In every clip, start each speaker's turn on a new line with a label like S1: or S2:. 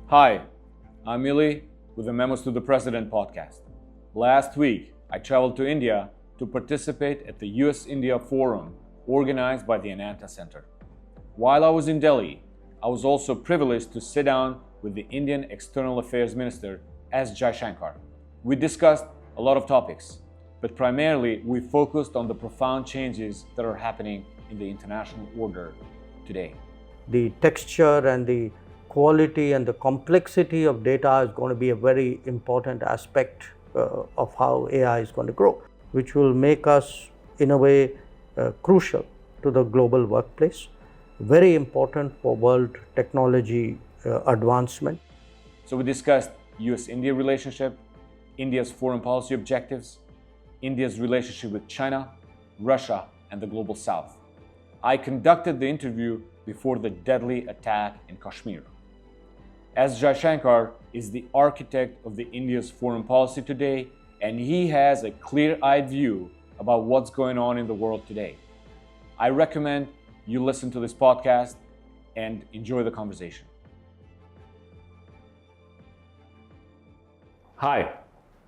S1: Hi, I'm Ylli with the Memos to the President podcast. Last week, I traveled to India to participate at the U.S. India Forum organized by the Ananta Center. While I was in Delhi, I was also privileged to sit down with the Indian External Affairs Minister S. Jaishankar. We discussed a lot of topics, but primarily we focused on the profound changes that are happening in the international order today.
S2: The texture and the quality and the complexity of data is going to be a very important aspect of how AI is going to grow, which will make us, in a way, crucial to the global workplace, very important for world technology advancement.
S1: So we discussed U.S. India relationship, India's foreign policy objectives, India's relationship with China, Russia, and the Global South. I conducted the interview before the deadly attack in Kashmir. S. Jaishankar is the architect of the India's foreign policy today, and he has a clear-eyed view about what's going on in the world today. I recommend you listen to this podcast and enjoy the conversation. Hi,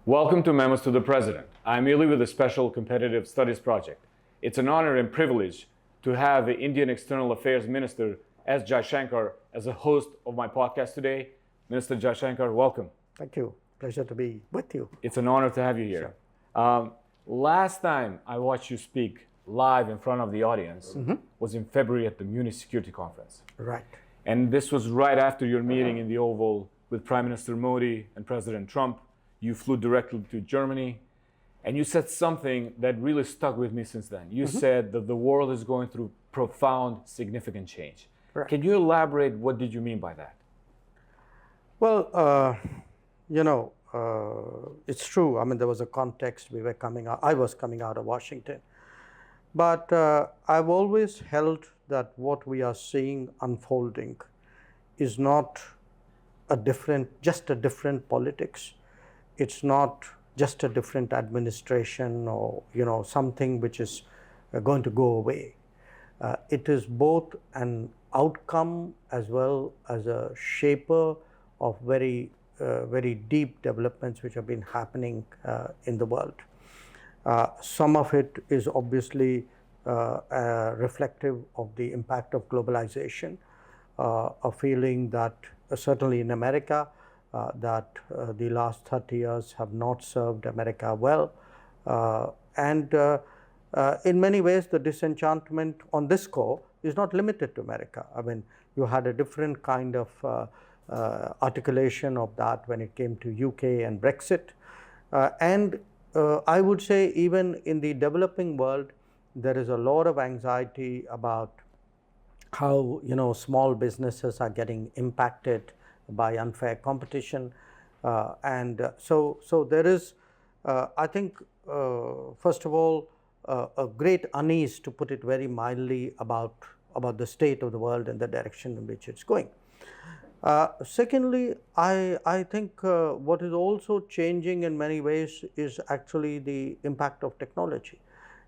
S1: welcome to Memos to the President. I'm Ylli with the Special Competitive Studies Project. It's an honor and privilege to have the Indian External Affairs Minister S. Jaishankar as a host of my podcast today. Minister Jaishankar, welcome.
S2: Thank you. Pleasure to be with you.
S1: It's an honor to have you here. Sure. Last time I watched you speak live in front of the audience was in February at the Munich Security Conference.
S2: Right.
S1: And this was right after your meeting in the Oval with Prime Minister Modi and President Trump. You flew directly to Germany, and you said something that really stuck with me since then. You said that the world is going through profound, significant change. Right. Can you elaborate, what did you mean by that?
S2: Well, it's true. I mean, there was a context. I was coming out of Washington. But I've always held that what we are seeing unfolding is not just a different politics. It's not just a different administration or, something which is going to go away. It is both an outcome as well as a shaper of very deep developments which have been happening in the world. Some of it is obviously reflective of the impact of globalization, a feeling that certainly in America, that the last 30 years have not served America well. And in many ways, the disenchantment on this score is not limited to America. I mean, you had a different kind of articulation of that when it came to UK and Brexit. And I would say even in the developing world, there is a lot of anxiety about how, small businesses are getting impacted by unfair competition. So there is, I think, first of all, a great unease, to put it very mildly, about the state of the world and the direction in which it's going. Secondly, I think what is also changing in many ways is actually the impact of technology.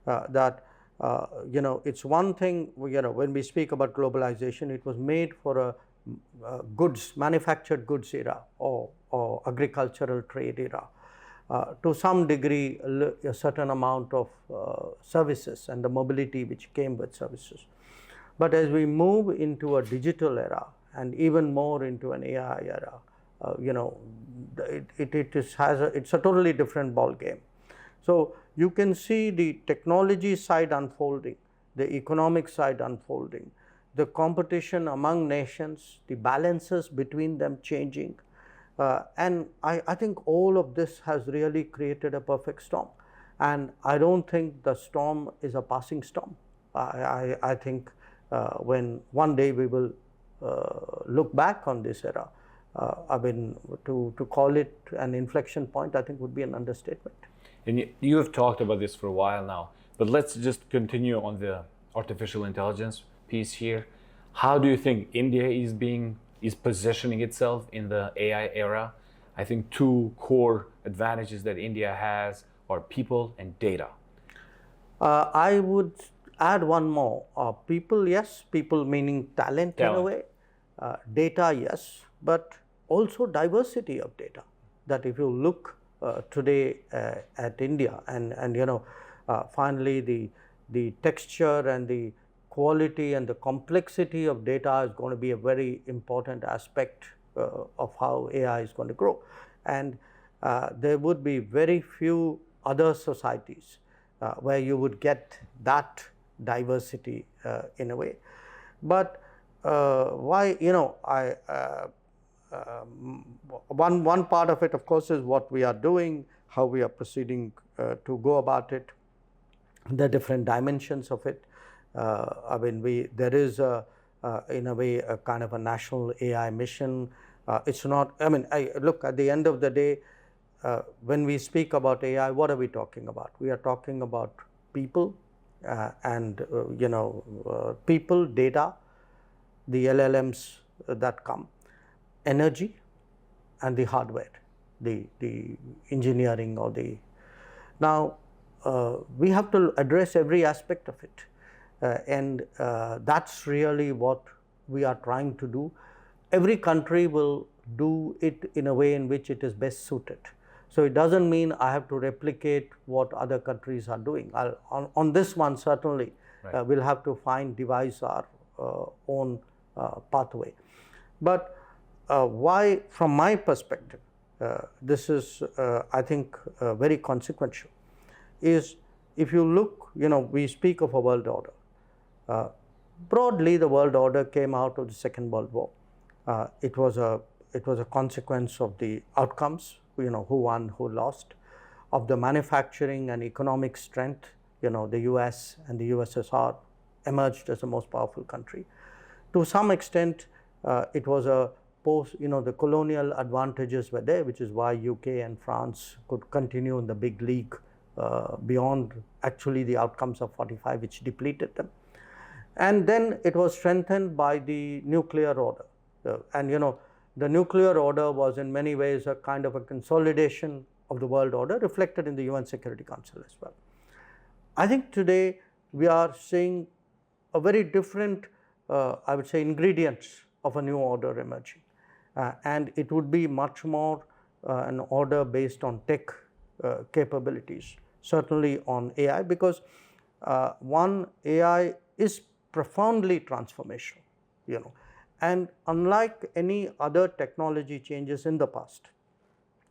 S2: It's one thing, when we speak about globalization, it was made for a manufactured goods era or agricultural trade era. To some degree, a certain amount of services and the mobility which came with services. But as we move into a digital era and even more into an AI era, it's a totally different ball game. So you can see the technology side unfolding, the economic side unfolding, the competition among nations, the balances between them changing. And I think all of this has really created a perfect storm. And I don't think the storm is a passing storm. I think when one day we will look back on this era, to call it an inflection point, I think would be an understatement.
S1: And you have talked about this for a while now, but let's just continue on the artificial intelligence piece here. How do you think India is positioning itself in the AI era? I think two core advantages that India has are people and data.
S2: I would add one more. People, yes, people meaning talent in a way. Data, yes, but also diversity of data. That if you look today at India, and finally the texture and the quality and the complexity of data is going to be a very important aspect of how AI is going to grow. And there would be very few other societies where you would get that diversity in a way. But why, one part of it, of course, is what we are doing, how we are proceeding to go about it, the different dimensions of it. I mean, there is in a way a kind of a national AI mission. It's not. I mean, look, at the end of the day, when we speak about AI, what are we talking about? We are talking about people, and people, data, the LLMs that come, energy, and the hardware, the engineering or the. Now, we have to address every aspect of it, and that's really what we are trying to do. Every country will do it in a way in which it is best suited. So it doesn't mean I have to replicate what other countries are doing. On this one, certainly, right. We'll have to devise our own pathway. But why, from my perspective, this is, I think, very consequential, is if you look, we speak of a world order. Broadly, the world order came out of the Second World War. It was a consequence of the outcomes, who won, who lost, of the manufacturing and economic strength. The U.S. and the USSR emerged as the most powerful country. To some extent, it was a post, the colonial advantages were there, which is why UK and France could continue in the big league beyond actually the outcomes of 45, which depleted them. And then it was strengthened by the nuclear order. And the nuclear order was in many ways a kind of a consolidation of the world order, reflected in the UN Security Council as well. I think today we are seeing a very different, I would say, ingredients of a new order emerging. And it would be much more an order based on tech capabilities, certainly on AI, because AI is profoundly transformational, and unlike any other technology changes in the past,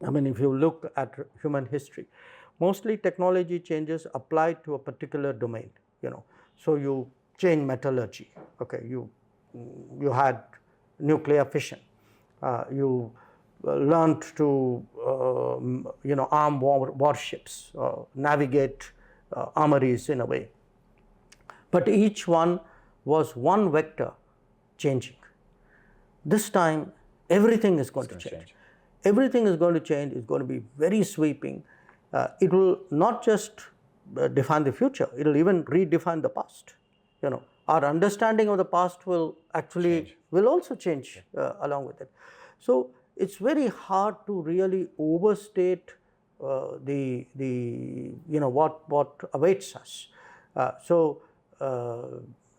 S2: I mean, if you look at human history, mostly technology changes apply to a particular domain, so you change metallurgy, okay, you had nuclear fission, you learned to arm warships, navigate armories in a way, but each one was one vector changing. This time, everything is going to change. Everything is going to change. It's going to be very sweeping. It will not just define the future. It will even redefine the past. Our understanding of the past will actually also change along with it. So it's very hard to really overstate what awaits us.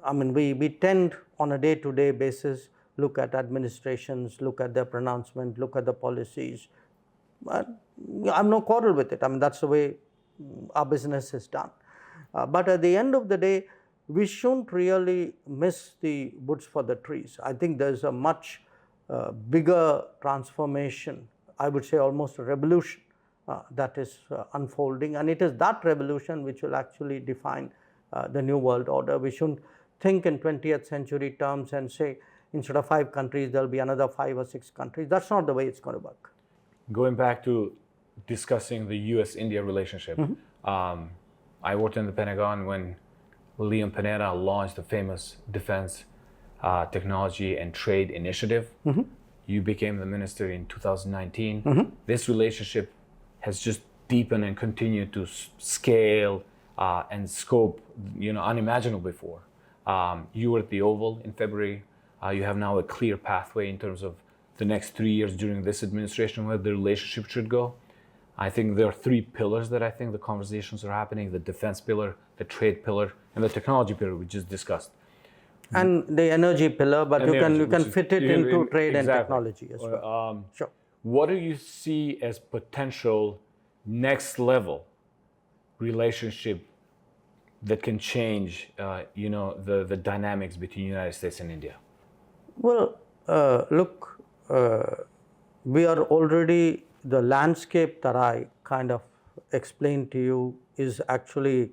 S2: I mean, we tend on a day-to-day basis look at administrations, look at their pronouncement, look at the policies. I have no quarrel with it. I mean, that's the way our business is done. But at the end of the day, we shouldn't really miss the woods for the trees. I think there's a much bigger transformation, I would say almost a revolution that is unfolding. And it is that revolution which will actually define the new world order. We shouldn't think in 20th century terms and say, instead of 5 countries, there'll be another 5 or 6 countries. That's not the way it's going to work.
S1: Going back to discussing the U.S. India relationship, I worked in the Pentagon when Leon Panetta launched the famous Defense Technology and Trade Initiative. You became the minister in 2019. This relationship has just deepened and continued to scale and scope, unimaginable before. You were at the Oval in February. You have now a clear pathway in terms of the next 3 years during this administration where the relationship should go. I think there are 3 pillars that I think the conversations are happening: the defense pillar, the trade pillar, and the technology pillar we just discussed.
S2: and the energy pillar, but
S1: And
S2: you
S1: the
S2: can
S1: energy,
S2: you can
S1: which is-
S2: fit it
S1: you-
S2: into trade and
S1: exactly.
S2: technology as well. Sure.
S1: What do you see as potential next level relationship that can change, the dynamics between the United States and India?
S2: Well, look, we are already, the landscape that I kind of explained to you is actually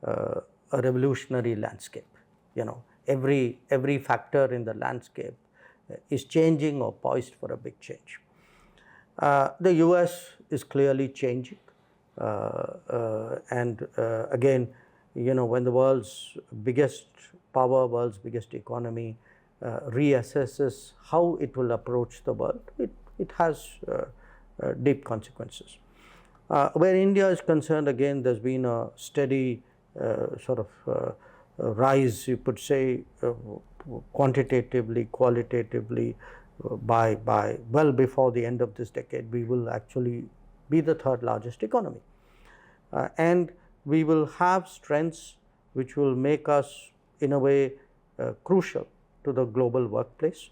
S2: a revolutionary landscape. Every factor in the landscape is changing or poised for a big change. The U.S. is clearly changing, and again, when the world's biggest power, world's biggest economy reassesses how it will approach the world, it has deep consequences. Where India is concerned, again, there's been a steady sort of rise, you could say, quantitatively, qualitatively, by well before the end of this decade, we will actually be the third largest economy. And we will have strengths which will make us, in a way, crucial to the global workplace,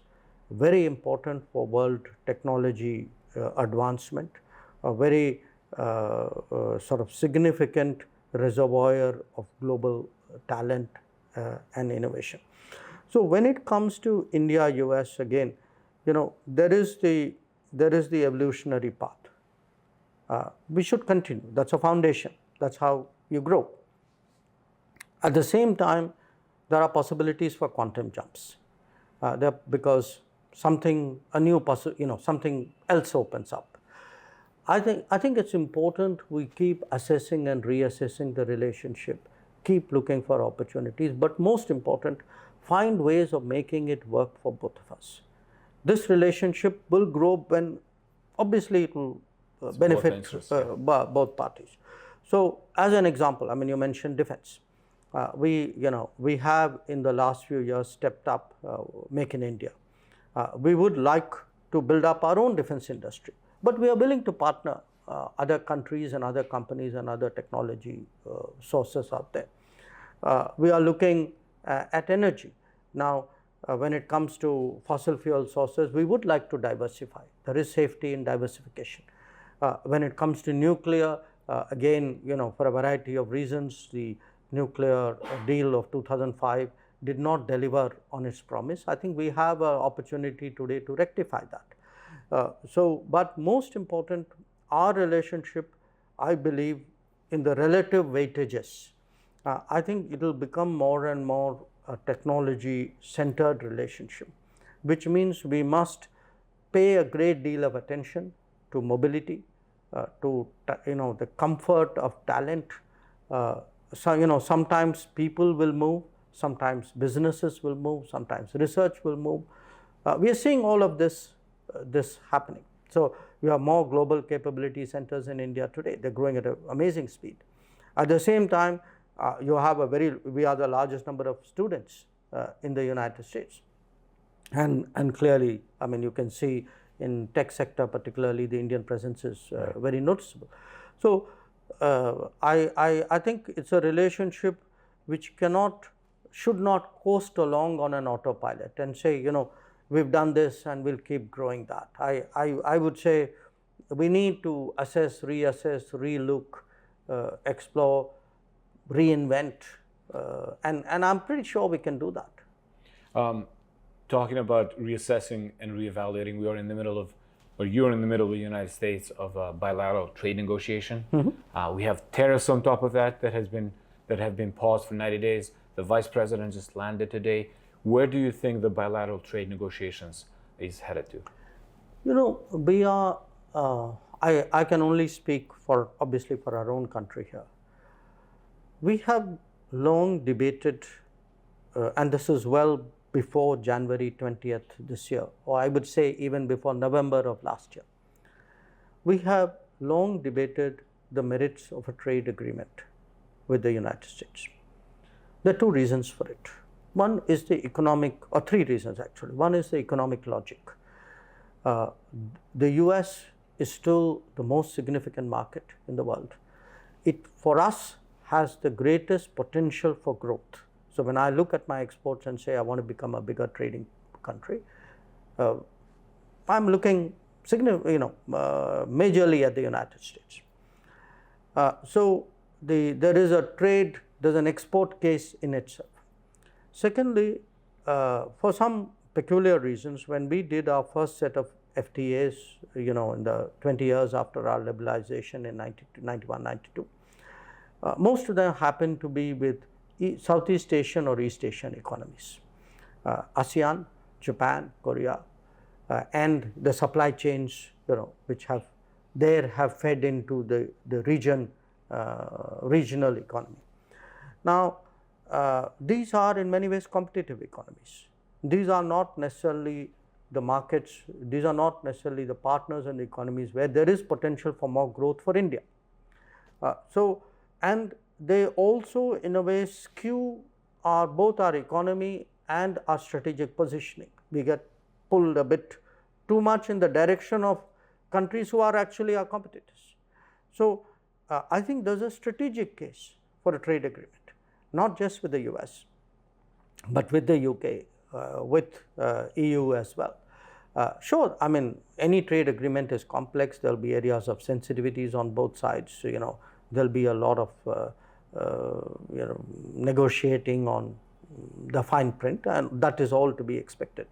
S2: very important for world technology advancement, a very sort of significant reservoir of global talent and innovation. So when it comes to India, US, again, there is the evolutionary path. We should continue. That's a foundation. That's how you grow. At the same time, there are possibilities for quantum jumps, because something else opens up. I think it's important we keep assessing and reassessing the relationship, keep looking for opportunities, but most important, find ways of making it work for both of us. This relationship will grow when, obviously, it will benefit both parties. So, as an example, you mentioned defense. We have in the last few years stepped up Make in India. We would like to build up our own defense industry, but we are willing to partner other countries and other companies and other technology sources out there. We are looking at energy. Now, when it comes to fossil fuel sources, we would like to diversify. There is safety in diversification. When it comes to nuclear, again, for a variety of reasons, the nuclear deal of 2005 did not deliver on its promise. I think we have an opportunity today to rectify that. But most important, our relationship, I believe, in the relative weightages, I think it will become more and more a technology-centered relationship, which means we must pay a great deal of attention to mobility, to the comfort of talent. Sometimes people will move, sometimes businesses will move, sometimes research will move. We are seeing all of this happening. So we have more global capability centers in India today. They're growing at an amazing speed. At the same time, we are the largest number of students in the United States. And clearly, you can see in tech sector particularly, the Indian presence is very noticeable. So I think it's a relationship which should not coast along on an autopilot and say, we've done this and we'll keep growing that. I would say we need to assess, reassess, relook, explore, reinvent, and I'm pretty sure we can do that.
S1: Talking about reassessing and reevaluating, you're in the middle of the United States of a bilateral trade negotiation. Mm-hmm. We have tariffs on top of that have been paused for 90 days. The Vice President just landed today. Where do you think the bilateral trade negotiations is headed to?
S2: We are. I can only speak obviously for our own country here. We have long debated, and this is well before January 20th this year, or I would say even before November of last year. We have long debated the merits of a trade agreement with the United States. There are two reasons for it. One is the economic, or three reasons actually. One is the economic logic. The US is still the most significant market in the world. It, for us, has the greatest potential for growth. So when I look at my exports and say I want to become a bigger trading country, I'm looking majorly at the United States. So there is a trade, there's an export case in itself. Secondly, for some peculiar reasons, when we did our first set of FTAs, in the 20 years after our liberalization in 91, 92, most of them happened to be with Southeast Asian or East Asian economies, ASEAN, Japan, Korea, and the supply chains, which have fed into the regional economy. Now, these are in many ways competitive economies. These are not necessarily the markets, these are not necessarily the partners and the economies where there is potential for more growth for India. And they also in a way skew both our economy and our strategic positioning. We get pulled a bit too much in the direction of countries who are actually our competitors. So I think there's a strategic case for a trade agreement, not just with the US, but with the UK, with EU as well. Sure, I mean, any trade agreement is complex. There'll be areas of sensitivities on both sides. So, there'll be a lot of negotiating on the fine print, and that is all to be expected.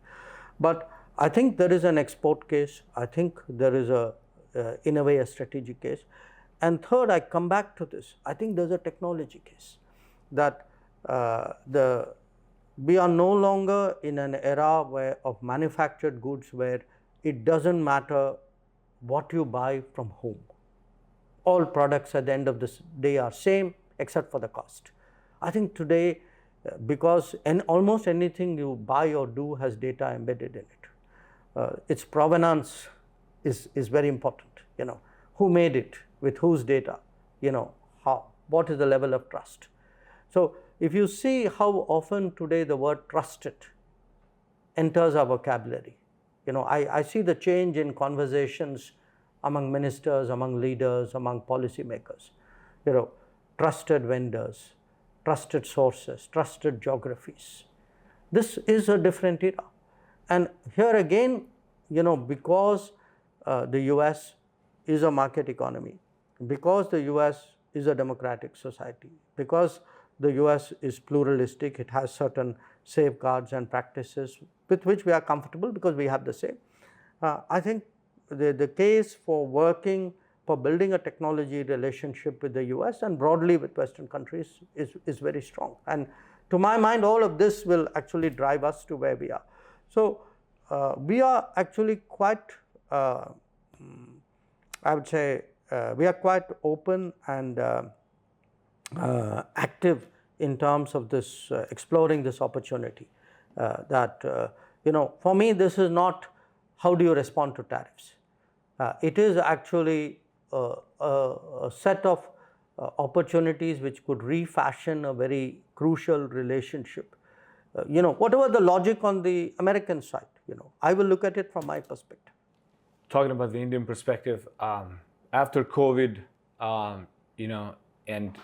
S2: But I think there is an export case. I think there is in a way, a strategic case. And third, I come back to this. I think there's a technology case that we are no longer in an era of manufactured goods where it doesn't matter what you buy from whom. All products at the end of the day are same except for the cost. I think today, because almost anything you buy or do has data embedded in it, its provenance is very important. Who made it, with whose data, what is the level of trust. So if you see how often today the word trusted enters our vocabulary, I see the change in conversations among ministers, among leaders, among policymakers, trusted vendors, trusted sources, trusted geographies. This is a different era. And here again, because the US is a market economy, because the US is a democratic society, because the US is pluralistic, it has certain safeguards and practices with which we are comfortable because we have the same. I think the case for building a technology relationship with the US and broadly with Western countries is very strong. And to my mind, all of this will actually drive us to where we are. So we are actually quite, I would say, we are quite open and active in terms of this exploring this opportunity. For me, this is not how do you respond to tariffs. It is actually a set of opportunities which could refashion a very crucial relationship. Whatever the logic on the American side, I will look at it from my perspective.
S1: Talking about the Indian perspective, after COVID, and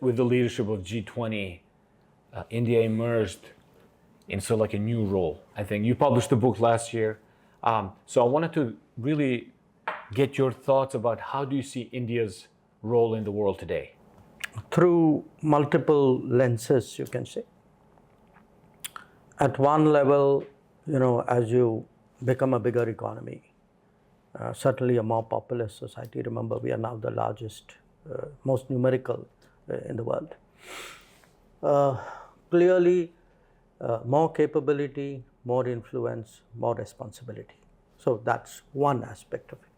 S1: with the leadership of G20, India emerged in sort of like a new role. I think you published a book last year. So I wanted to really get your thoughts about how do you see India's role in the world today?
S2: Through multiple lenses, you can say. At one level, as you become a bigger economy, certainly a more populous society. Remember, we are now the largest, most numerical in the world. Clearly, more capability, more influence, more responsibility. So that's one aspect of it.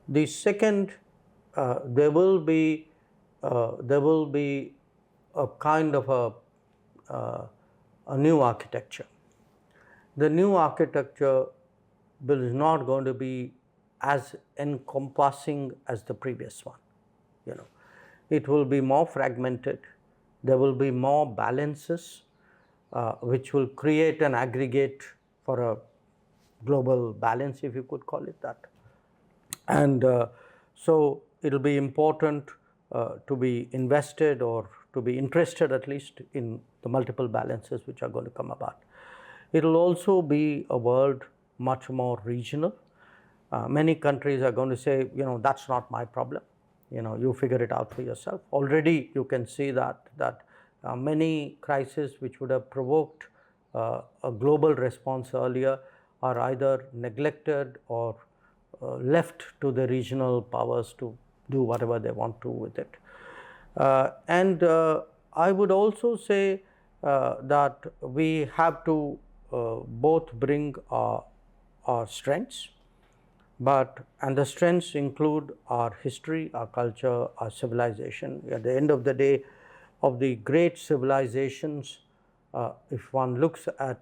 S2: The second, there will be a kind of a new architecture. The new architecture is not going to be as encompassing as the previous one. It will be more fragmented. There will be more balances, which will create an aggregate for a global balance, if you could call it that. And so it will be important to be invested or to be interested at least in the multiple balances which are going to come about. It will also be a world much more regional. Many countries are going to say, that's not my problem. You figure it out for yourself. Already you can see that many crises which would have provoked a global response earlier are either neglected or left to the regional powers to do whatever they want to with it. And I would also say that we have to both bring our strengths, and the strengths include our history, our culture, our civilization. At the end of the day, of the great civilizations, if one looks at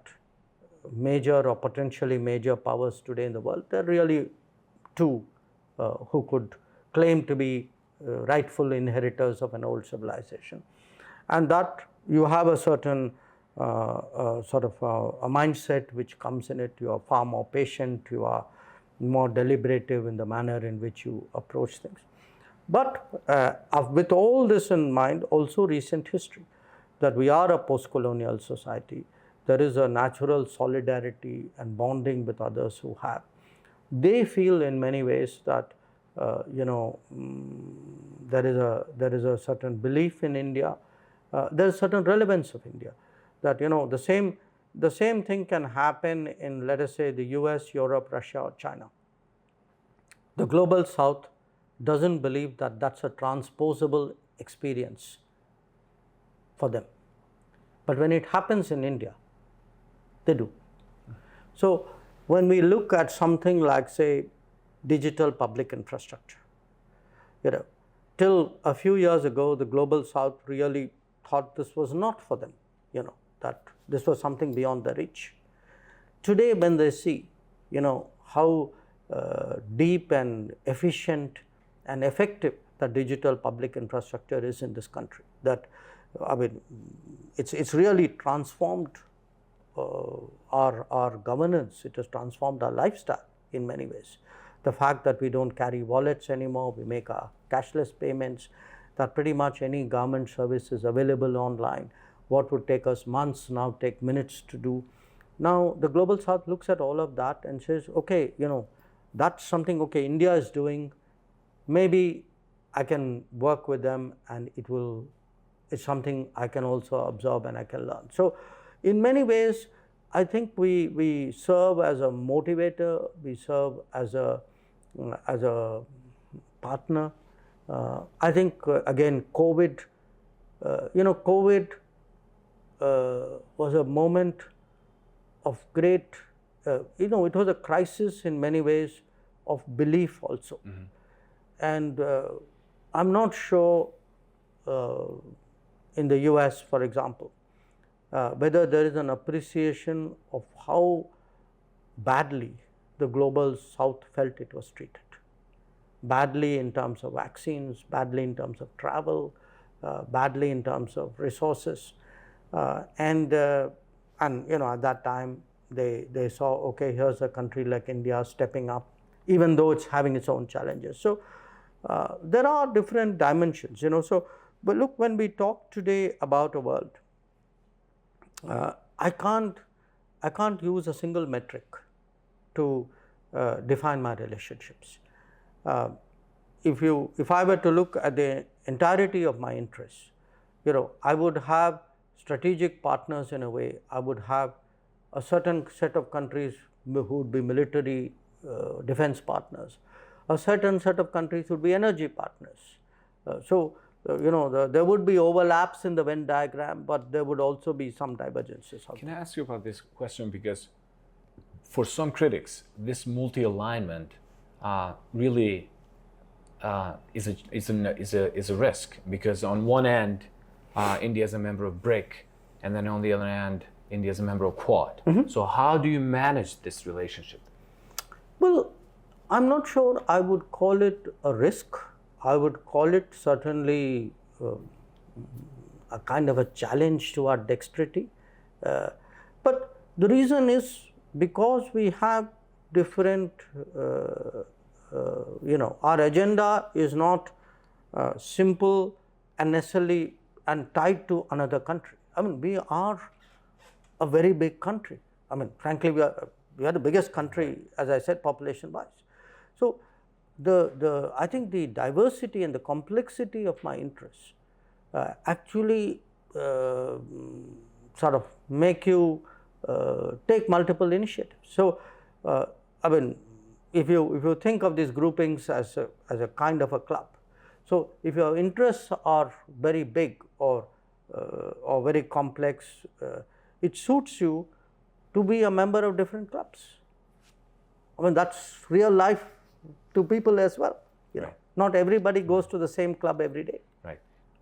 S2: major or potentially major powers today in the world, there are really two who could claim to be rightful inheritors of an old civilization. And that you have a certain sort of a mindset which comes in it. You are far more patient, you are more deliberative in the manner in which you approach things. But with all this in mind, also recent history, that we are a post-colonial society. There is a natural solidarity and bonding with others who have. They feel in many ways that there is a certain belief in India. There is a certain relevance of India. That the same thing can happen in, let us say, the U.S., Europe, Russia, or China. The global South doesn't believe that that's a transposable experience for them. But when it happens in India, they do. So when we look at something like, say, digital public infrastructure, till a few years ago, the global South really thought this was not for them, that this was something beyond their reach. Today, when they see, how deep and efficient and effective the digital public infrastructure is in this country, that it's really transformed our governance. It has transformed our lifestyle in many ways. The fact that we don't carry wallets anymore, we make our cashless payments, that pretty much any government service is available online. What would take us months now take minutes to do. Now the global South looks at all of that and says, okay, that's something, okay, India is doing, maybe I can work with them, and it's something I can also absorb and I can learn. So in many ways, I think we serve as a motivator, we serve as a partner. I think again, COVID was a moment of great, it was a crisis in many ways of belief also. Mm-hmm. And I'm not sure in the U.S., for example, whether there is an appreciation of how badly the global South felt it was treated. Badly in terms of vaccines, badly in terms of travel, badly in terms of resources. And at that time, they saw, okay, here's a country like India stepping up, even though it's having its own challenges. So there are different dimensions, but look, when we talk today about a world, I can't use a single metric to define my relationships. If I were to look at the entirety of my interests, I would have strategic partners in a way. I would have a certain set of countries who would be military defense partners. A certain set of countries would be energy partners. There would be overlaps in the Venn diagram, but there would also be some divergences.
S1: Can I ask you about this question? Because for some critics, this multi-alignment really is a risk, because on one end, India is a member of BRIC, and then on the other hand, India is a member of Quad. Mm-hmm. So how do you manage this relationship?
S2: Well, I'm not sure I would call it a risk. I would call it certainly a kind of a challenge to our dexterity. But the reason is because we have different, our agenda is not simple and necessarily and tied to another country. I mean, we are a very big country. I mean, frankly, we are the biggest country, as I said, population-wise. So, I think the diversity and the complexity of my interests actually sort of make you take multiple initiatives. So, I mean, if you think of these groupings as a kind of a club, so if your interests are very big or very complex, it suits you to be a member of different clubs. I mean, that's real life to people as well. You know, not everybody goes to the same club every day.
S1: Right.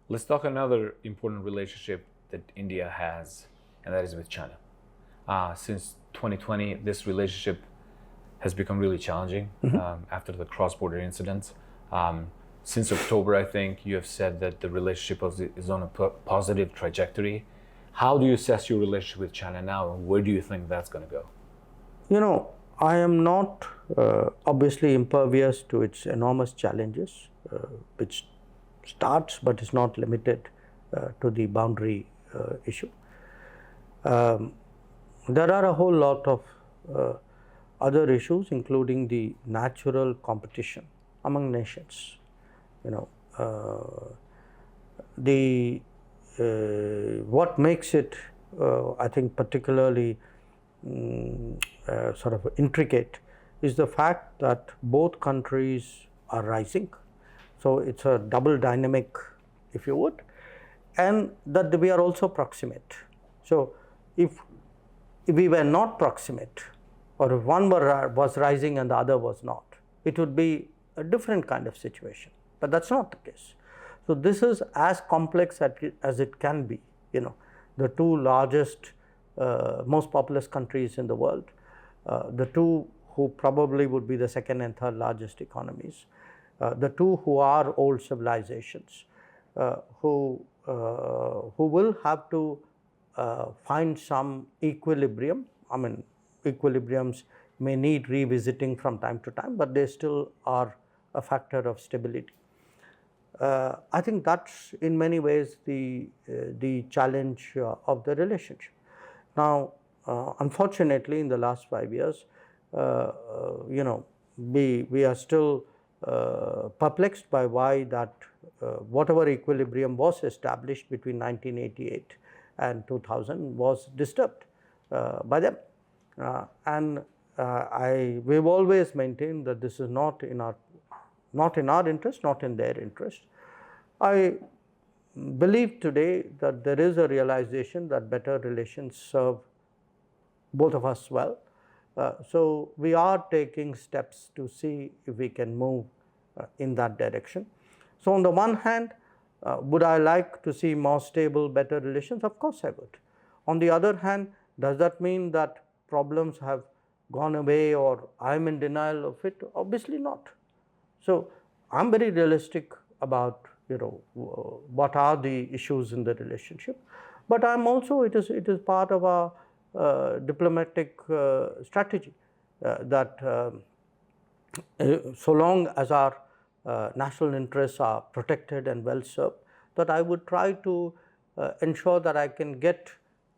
S1: Let's talk another important relationship that India has, and that is with China. Since 2020, this relationship has become really challenging after the cross-border incidents. Since October, I think you have said that the relationship is on a positive trajectory. How do you assess your relationship with China now, and where do you think that's going to go?
S2: You know, I am not obviously impervious to its enormous challenges, which starts but is not limited to the boundary issue. There are a whole lot of other issues, including the natural competition among nations. You know, what makes it, I think, particularly sort of intricate is the fact that both countries are rising. So, it's a double dynamic, if you would, and that we are also proximate. So, if we were not proximate, or if one was rising and the other was not, it would be a different kind of situation, but that's not the case. So, this is as complex as it can be. You know, the two largest, most populous countries in the world, the two who probably would be the second and third largest economies, the two who are old civilizations, who will have to find some equilibrium. I mean, equilibriums may need revisiting from time to time, but they still are a factor of stability. I think that's in many ways the challenge of the relationship. Now, unfortunately, in the last 5 years, you know, we are still perplexed by why that whatever equilibrium was established between 1988 and 2000 was disturbed by them. We've always maintained that this is not in our interest, not in their interest. I believe today that there is a realization that better relations serve both of us well. So, we are taking steps to see if we can move in that direction. So, on the one hand, would I like to see more stable, better relations? Of course, I would. On the other hand, does that mean that problems have gone away or I am in denial of it? Obviously not. So, I am very realistic about, you know, what are the issues in the relationship, but I am also, it is part of our diplomatic strategy that so long as our national interests are protected and well served, that I would try to ensure that I can get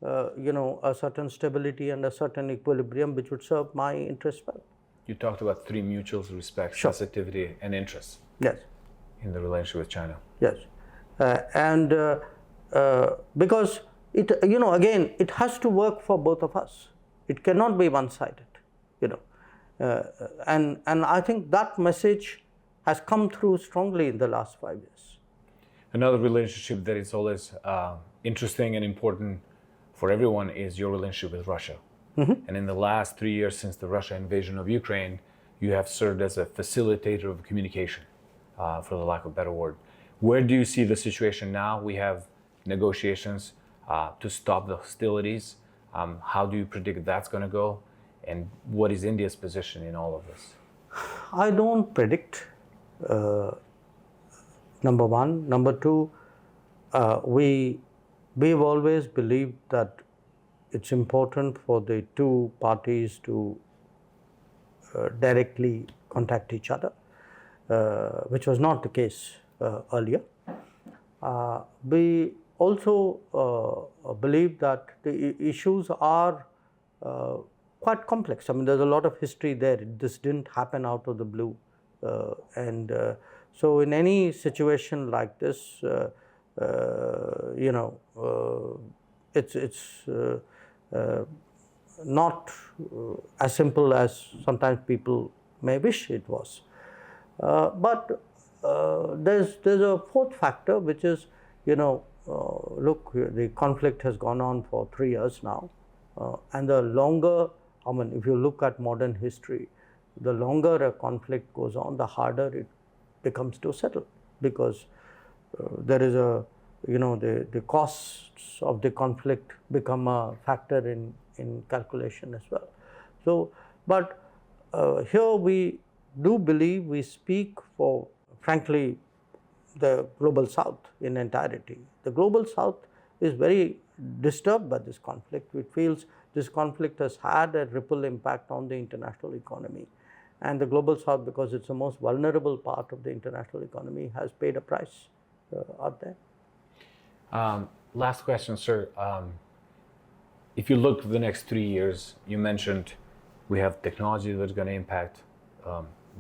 S2: you know, a certain stability and a certain equilibrium which would serve my interests well.
S1: You talked about three mutuals: respect,
S2: Sure.
S1: sensitivity, and interest.
S2: Yes.
S1: In the relationship with China.
S2: Yes, because it, you know, again, it has to work for both of us. It cannot be one-sided, you know, and I think that message has come through strongly in the last 5 years.
S1: Another relationship that is always interesting and important for everyone is your relationship with Russia. Mm-hmm. And in the last 3 years since the Russia invasion of Ukraine, you have served as a facilitator of communication, for the lack of a better word. Where do you see the situation now? We have negotiations to stop the hostilities. How do you predict that's going to go? And what is India's position in all of this?
S2: I don't predict, number one. Number two, we've always believed that it's important for the two parties to directly contact each other, which was not the case earlier. also believe that the issues are quite complex. I mean, there's a lot of history there. This didn't happen out of the blue. So in any situation like this, it's not as simple as sometimes people may wish it was. But there's a fourth factor, which is, look, the conflict has gone on for 3 years now, and the longer, I mean, if you look at modern history, the longer a conflict goes on, the harder it becomes to settle, because there is the costs of the conflict become a factor in calculation as well. So, but here we do believe we speak for, frankly, the global South in entirety. The global South is very disturbed by this conflict. It feels this conflict has had a ripple impact on the international economy. And the global South, because it's the most vulnerable part of the international economy, has paid a price out there.
S1: Last question, sir. If you look for the next 3 years, you mentioned we have technology that's going to impact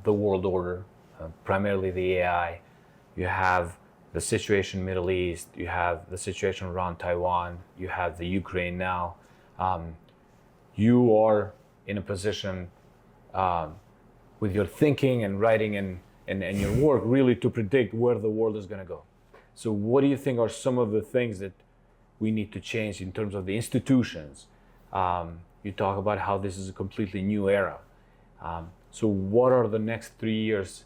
S1: the world order, primarily the AI. You have the situation in the Middle East, you have the situation around Taiwan, you have the Ukraine now. You are in a position with your thinking and writing and your work really to predict where the world is going to go. So what do you think are some of the things that we need to change in terms of the institutions? You talk about how this is a completely new era. So what are the next 3 years,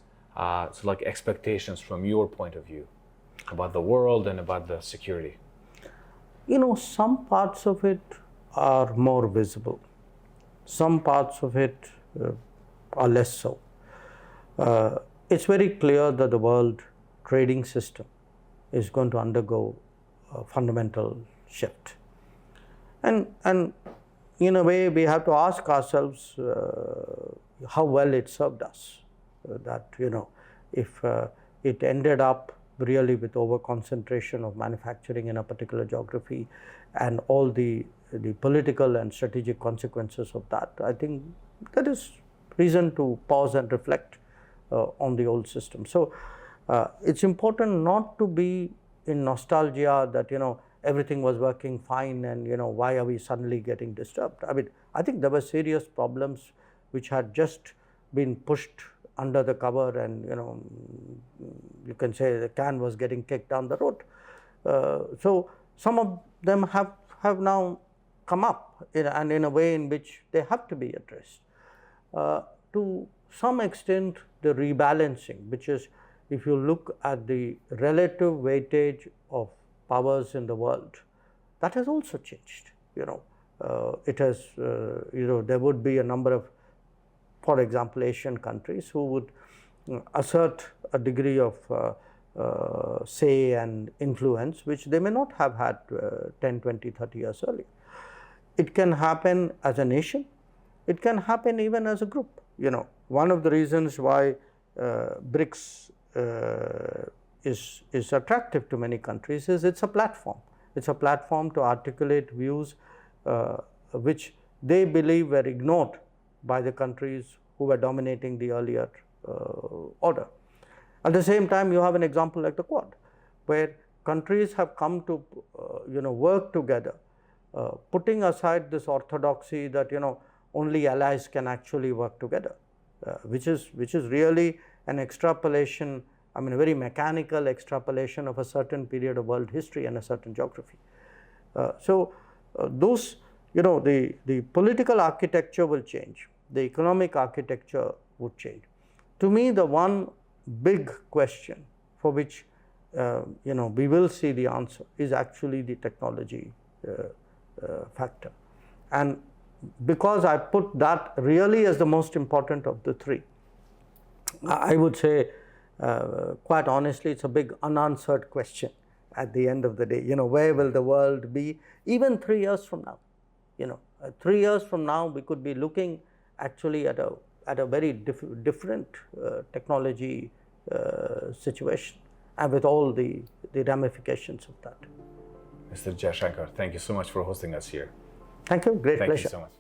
S1: like expectations from your point of view about the world and about the security?
S2: Some parts of it are more visible. Some parts of it are less so. It's very clear that the world trading system is going to undergo a fundamental shift. And in a way, we have to ask ourselves how well it served us. That, if it ended up really with over-concentration of manufacturing in a particular geography and all the political and strategic consequences of that, I think there is reason to pause and reflect on the old system. So it's important not to be in nostalgia that, everything was working fine and, why are we suddenly getting disturbed? I mean, I think there were serious problems which had just been pushed under the cover and, you can say the can was getting kicked down the road. So some of them have now come up and in a way in which they have to be addressed. To some extent, the rebalancing, which is, if you look at the relative weightage of powers in the world, that has also changed. It has, there would be a number of, for example, Asian countries who would assert a degree of say and influence, which they may not have had 10, 20, 30 years earlier. It can happen as a nation. It can happen even as a group. One of the reasons why BRICS is attractive to many countries is it's a platform. It's a platform to articulate views which they believe were ignored by the countries who were dominating the earlier order. At the same time, you have an example like the Quad, where countries have come to work together, putting aside this orthodoxy that only allies can actually work together, which is really an extrapolation, I mean a very mechanical extrapolation of a certain period of world history and a certain geography. Those, the political architecture will change, the economic architecture would change. To me, the one big question for which we will see the answer is actually the technology factor. And because I put that really as the most important of the three, I would say quite honestly, it's a big unanswered question at the end of the day. Where will the world be even 3 years from now? 3 years from now, we could be looking actually at a very different technology situation, and with all the ramifications of that.
S1: Mr. Jaishankar, thank you so much for hosting us here.
S2: Thank you. Great
S1: Thank
S2: pleasure.
S1: you so much.